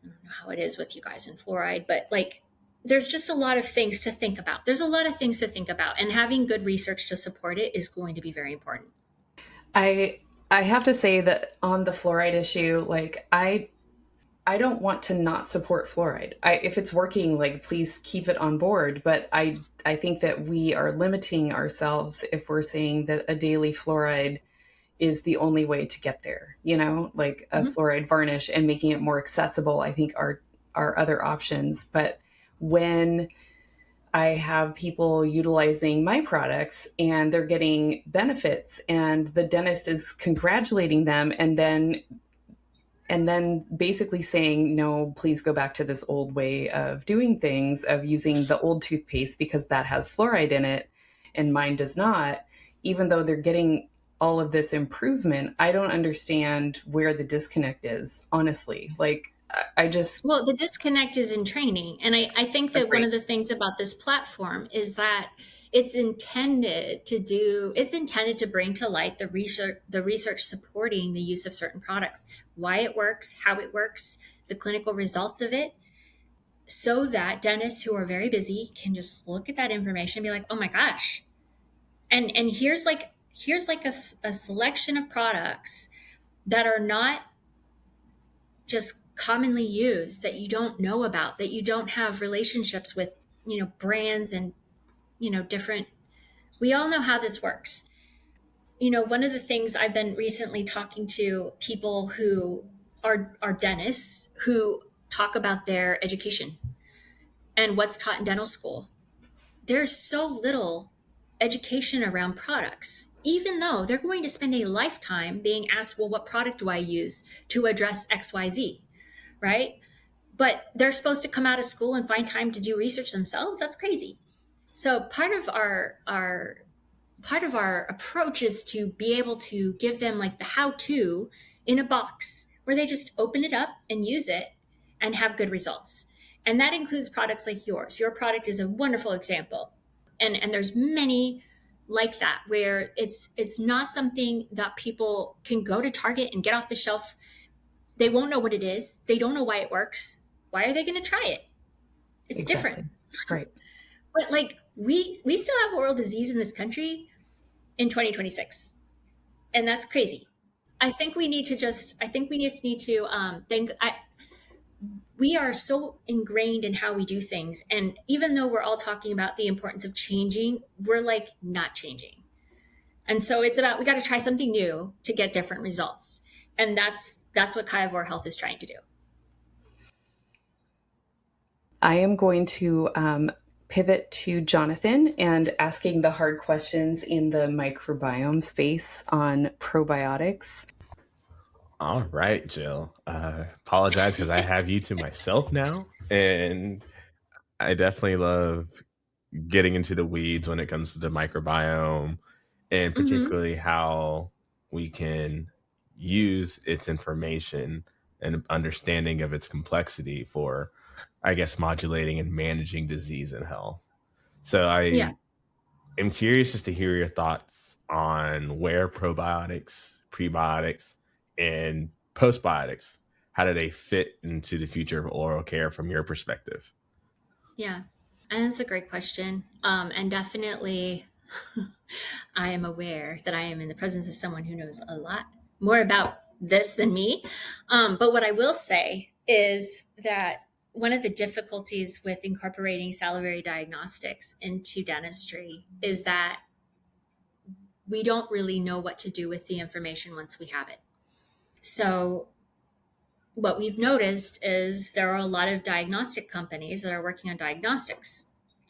don't know how it is with you guys in fluoride, but like there's just a lot of things to think about. There's a lot of things to think about, and having good research to support it is going to be very important. I have to say that on the fluoride issue, like I don't want to not support fluoride. If it's working, like please keep it on board. But I think that we are limiting ourselves if we're saying that a daily fluoride is the only way to get there. Like a fluoride varnish and making it more accessible, I think are other options. But when I have people utilizing my products and they're getting benefits and the dentist is congratulating them and then basically saying, no, please go back to this old way of doing things, of using the old toothpaste because that has fluoride in it and mine does not, even though they're getting all of this improvement, I don't understand where the disconnect is, honestly. Like, Well, the disconnect is in training. And I think that one of the things about this platform is that it's intended to bring to light the research supporting the use of certain products, why it works, how it works, the clinical results of it, so that dentists who are very busy can just look at that information and be like, oh my gosh. And here's a selection of products that are not just commonly used, that you don't know about, that you don't have relationships with, brands and, different, we all know how this works. One of the things I've been recently talking to people who are dentists who talk about their education and what's taught in dental school. There's so little education around products, even though they're going to spend a lifetime being asked, well, what product do I use to address XYZ? Right? But they're supposed to come out of school and find time to do research themselves. That's crazy. So part of our approach is to be able to give them like the how to in a box where they just open it up and use it and have good results. And that includes products like yours. Your product is a wonderful example. And there's many like that where it's not something that people can go to Target and get off the shelf. They won't know what it is. They don't know why it works. Why are they going to try it? It's different. Exactly. Right. But like we still have oral disease in this country in 2026, and that's crazy. I think we just need to think. We are so ingrained in how we do things, and even though we're all talking about the importance of changing, we're like not changing. And so it's about we got to try something new to get different results, and that's what Kiavor Health is trying to do. I am going to pivot to Jonathan and asking the hard questions in the microbiome space on probiotics. All right, Jill. Apologize because I have you to myself now. And I definitely love getting into the weeds when it comes to the microbiome and Mm-hmm. particularly how we can use its information and understanding of its complexity for, I guess, modulating and managing disease and health. So Yeah. I am curious just to hear your thoughts on where probiotics, prebiotics, and postbiotics, how do they fit into the future of oral care from your perspective? Yeah. And that's a great question. And definitely, I am aware that I am in the presence of someone who knows a lot more about this than me. But what I will say is that one of the difficulties with incorporating salivary diagnostics into dentistry is that we don't really know what to do with the information once we have it. So what we've noticed is there are a lot of diagnostic companies that are working on diagnostics.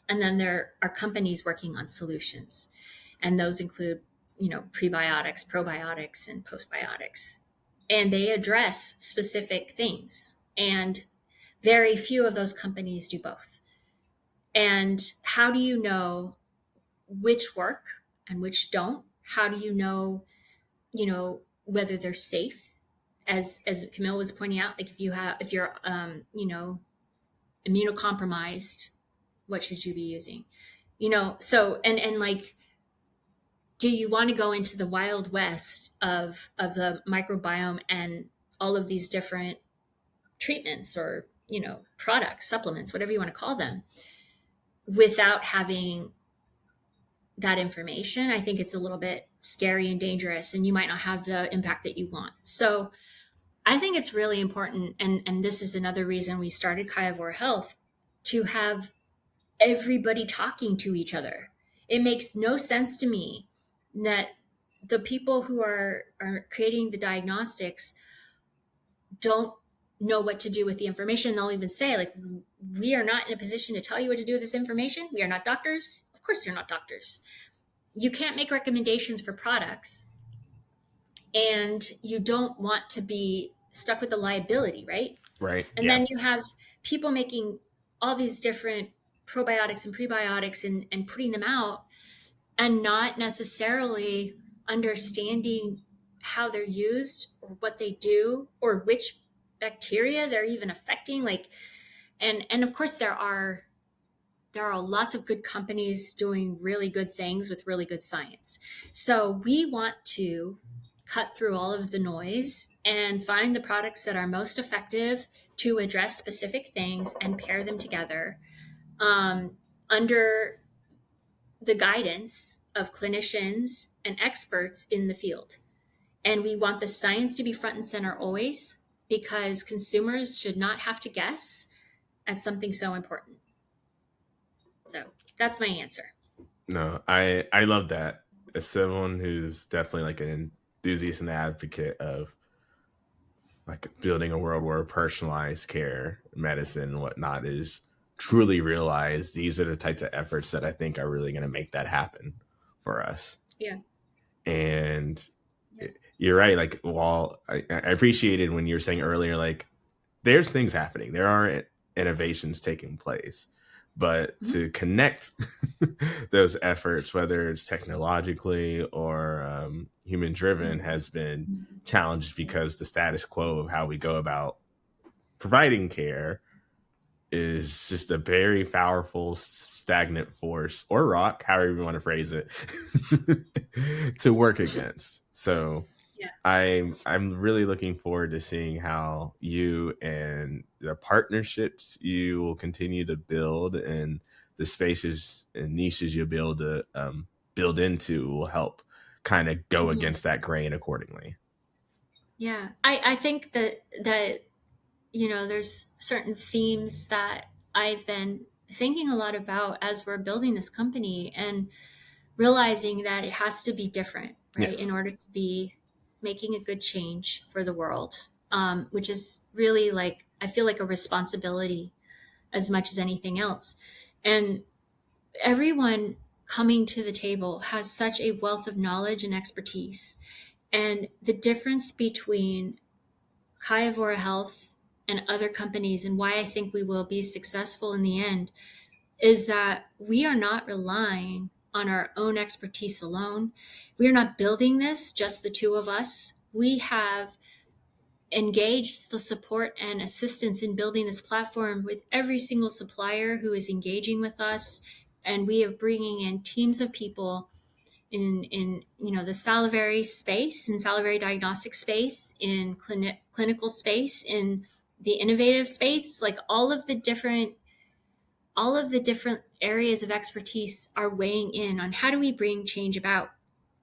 And then there are companies working on solutions. And those include, prebiotics, probiotics, and postbiotics. And they address specific things. And very few of those companies do both. And how do you know which work and which don't? How do whether they're safe? As Camille was pointing out, like if you're immunocompromised, what should you be using? So and like, do you want to go into the wild west of the microbiome and all of these different treatments or products, supplements, whatever you want to call them, without having that information? I think it's a little bit scary and dangerous, and you might not have the impact that you want. So I think it's really important, and this is another reason we started Kiavor Health, to have everybody talking to each other. It makes no sense to me that the people who are creating the diagnostics don't know what to do with the information. They'll even say, like, we are not in a position to tell you what to do with this information. We are not doctors. Of course, you're not doctors. You can't make recommendations for products, and you don't want to be stuck with the liability, right? Right. And Yeah. then you have people making all these different probiotics and prebiotics and putting them out and not necessarily understanding how they're used or what they do or which bacteria they're even affecting. Like, and of course there are lots of good companies doing really good things with really good science. So we want to cut through all of the noise and find the products that are most effective to address specific things and pair them together under the guidance of clinicians and experts in the field. And we want the science to be front and center always, because consumers should not have to guess at something so important. So that's my answer. No, I love that. As someone who's definitely like an enthusiast and advocate of like building a world where personalized care, medicine, and whatnot is truly realized, these are the types of efforts that I think are really going to make that happen for us. Yeah. And Yeah. you're right. Like, while I appreciated when you were saying earlier, like, there's things happening, there are innovations taking place, but to connect those efforts, whether it's technologically or human driven, has been challenged because the status quo of how we go about providing care is just a very powerful stagnant force or rock, however you want to phrase it, to work against. So Yeah. I'm really looking forward to seeing how you and the partnerships you will continue to build, and the spaces and niches you'll be able to build into will help kind of go against that grain accordingly. Yeah. I think that there's certain themes that I've been thinking a lot about as we're building this company, and realizing that it has to be different, right? In Yes. order to be making a good change for the world, which is really, like, I feel like a responsibility as much as anything else. And everyone coming to the table has such a wealth of knowledge and expertise. And the difference between Kayavora Health and other companies, and why I think we will be successful in the end, is that we are not relying on our own expertise alone. We are not building this, just the two of us. We have engaged the support and assistance in building this platform with every single supplier who is engaging with us. And we are bringing in teams of people in the salivary space, in salivary diagnostic space, in clinical space, in the innovative space, like all of the different areas of expertise are weighing in on how do we bring change about.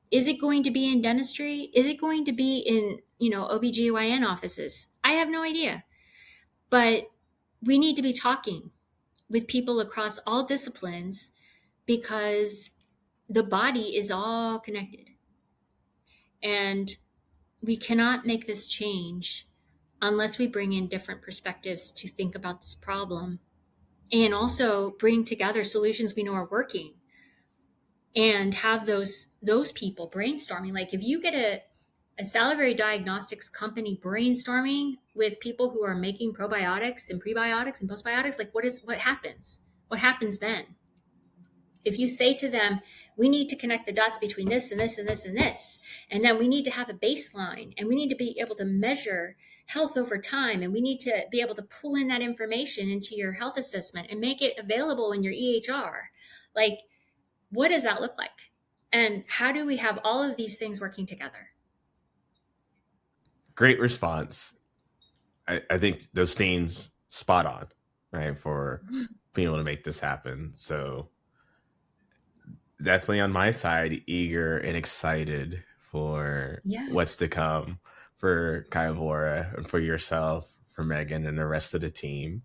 Is it going to be in dentistry? Is it going to be in, OBGYN offices? I have no idea. But we need to be talking with people across all disciplines, because the body is all connected. And we cannot make this change unless we bring in different perspectives to think about this problem, and also bring together solutions we know are working, and have those people brainstorming. Like, if you get a salivary diagnostics company brainstorming with people who are making probiotics and prebiotics and postbiotics, like, what happens then? If you say to them, we need to connect the dots between this and this and this and this, and then we need to have a baseline, and we need to be able to measure health over time, and we need to be able to pull in that information into your health assessment and make it available in your EHR. Like, what does that look like? And how do we have all of these things working together? Great response. I think those themes spot on, right, for being able to make this happen. So definitely on my side, eager and excited for Yeah. what's to come for Kayavora and for yourself, for Megan and the rest of the team.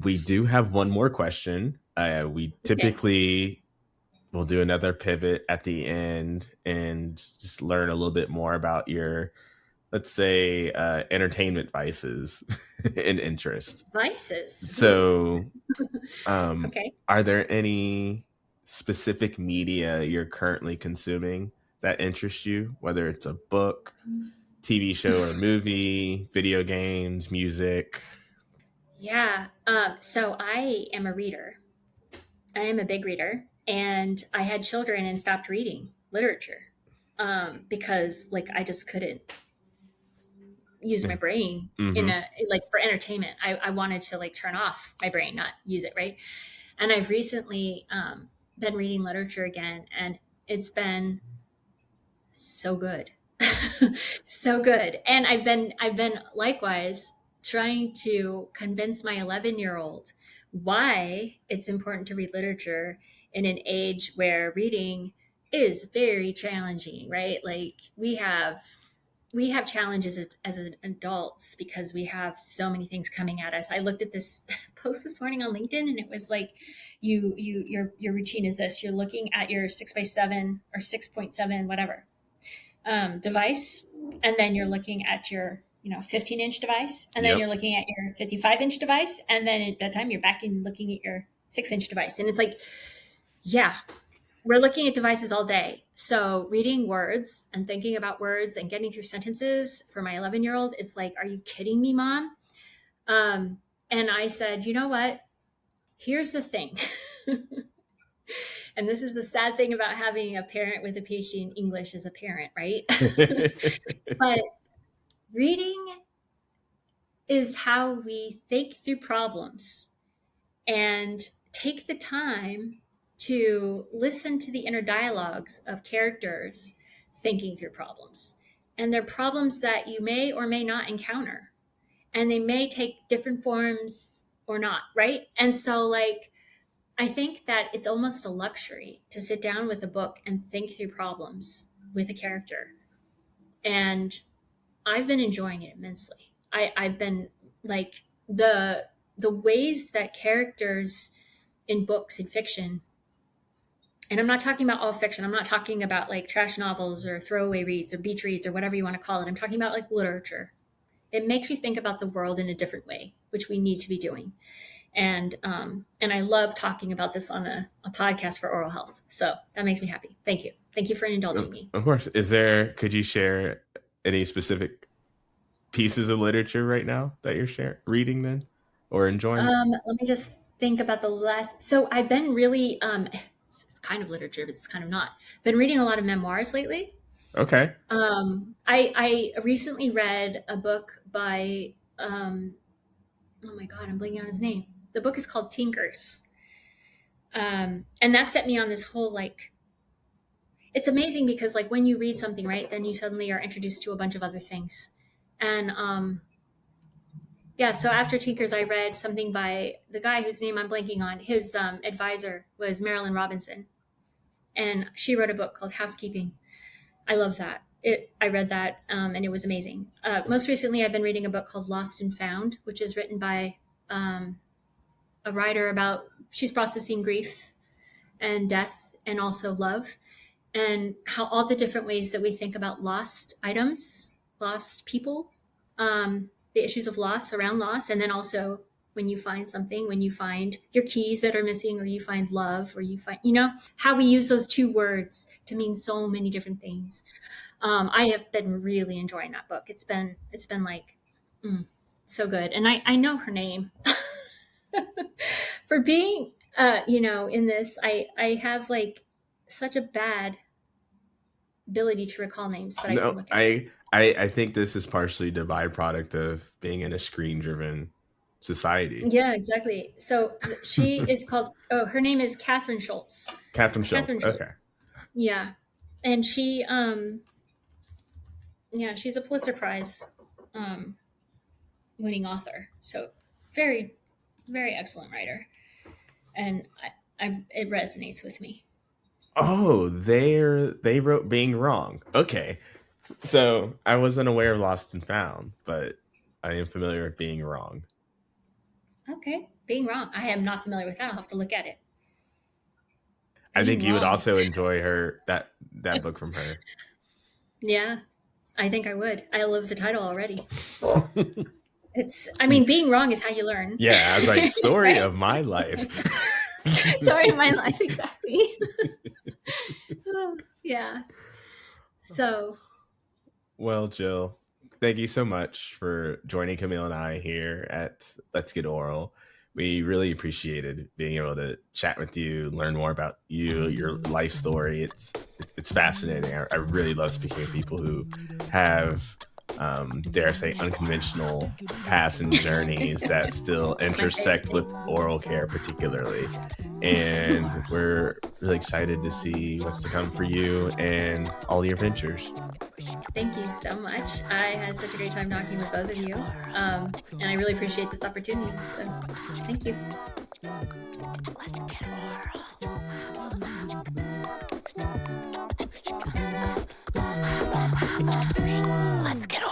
We do have one more question. We typically will do another pivot at the end and just learn a little bit more about your, let's say, entertainment vices and interest. Vices. So, Okay. are there any specific media you're currently consuming that interests you, whether it's a book, TV show or movie, video games, music? Yeah. So I am a reader. I am a big reader, and I had children and stopped reading literature because, like, I just couldn't use my brain in a, like, for entertainment. I wanted to, like, turn off my brain, not use it, right? And I've recently been reading literature again, and it's been so good. So good. And I've been likewise trying to convince my 11-year-old why it's important to read literature in an age where reading is very challenging, right? Like, we have challenges as adults because we have so many things coming at us. I looked at this post this morning on LinkedIn, and it was like, your routine is this: you're looking at your 6x7 or 6.7 whatever device, and then you're looking at your 15-inch device, and then Yep. you're looking at your 55-inch device, and then at that time you're back and looking at your 6-inch device. And it's like, yeah, we're looking at devices all day. So reading words and thinking about words and getting through sentences for my 11-year-old, it's like, are you kidding me, Mom? And I said, you know what? here's the thing. And this is the sad thing about having a parent with a PhD in English as a parent, right? But reading is how we think through problems and take the time to listen to the inner dialogues of characters thinking through problems. And they're problems that you may or may not encounter. And they may take different forms or not, right? And so, like, I think that it's almost a luxury to sit down with a book and think through problems with a character. And I've been enjoying it immensely. I've been like the ways that characters in books and fiction, and I'm not talking about all fiction. I'm not talking about like trash novels or throwaway reads or beach reads or whatever you want to call it. I'm talking about like literature. It makes you think about the world in a different way, which we need to be doing. And I love talking about this on a podcast for oral health. So that makes me happy. Thank you. Thank you for indulging me. Of course. Could you share any specific pieces of literature right now that you're reading then or enjoying? Let me just think about the last. So I've been really, it's kind of literature, but it's kind of not. Been reading a lot of memoirs lately. Okay. I recently read a book by, oh my God, I'm blanking on his name. The book is called Tinkers. And that set me on this whole, like, it's amazing because like when you read something, right, then you suddenly are introduced to a bunch of other things. And so after Tinkers, I read something by the guy whose name I'm blanking on. His advisor was Marilyn Robinson. And she wrote a book called Housekeeping. I love that. I read that and it was amazing. Most recently, I've been reading a book called Lost and Found, which is written by a writer about, she's processing grief and death and also love, and how all the different ways that we think about lost items, lost people, the issues of loss around loss. And then also when you find something, when you find your keys that are missing, or you find love, or you find, how we use those two words to mean so many different things. I have been really enjoying that book. It's been like so good. And I know her name for being, in this, I have like such a bad ability to recall names, but I think this is partially the byproduct of being in a screen-driven society. Yeah, exactly. So she is called, her name is Catherine Schultz. Catherine Schultz. Okay. Yeah. And she, she's a Pulitzer Prize winning author. So very, very excellent writer. And it resonates with me. Oh, they wrote Being Wrong. Okay. So I wasn't aware of Lost and Found, but I am familiar with Being Wrong. Okay. Being Wrong. I am not familiar with that. I'll have to look at it. I think you would also enjoy that book from her. Yeah, I think I would. I love the title already. Being wrong is how you learn. Yeah, I was like, story of my life. Story of my life, exactly. Yeah. So. Well, Jill, thank you so much for joining Camille and I here at Let's Get Oral. We really appreciated being able to chat with you, learn more about you, your life story. It's fascinating. I really love speaking with people who have, dare I say, unconventional paths and journeys that still intersect with oral care particularly. And we're really excited to see what's to come for you and all your ventures. Thank you so much. I had such a great time talking with both of you. And I really appreciate this opportunity. So thank you. Let's get oral. Let's get oral.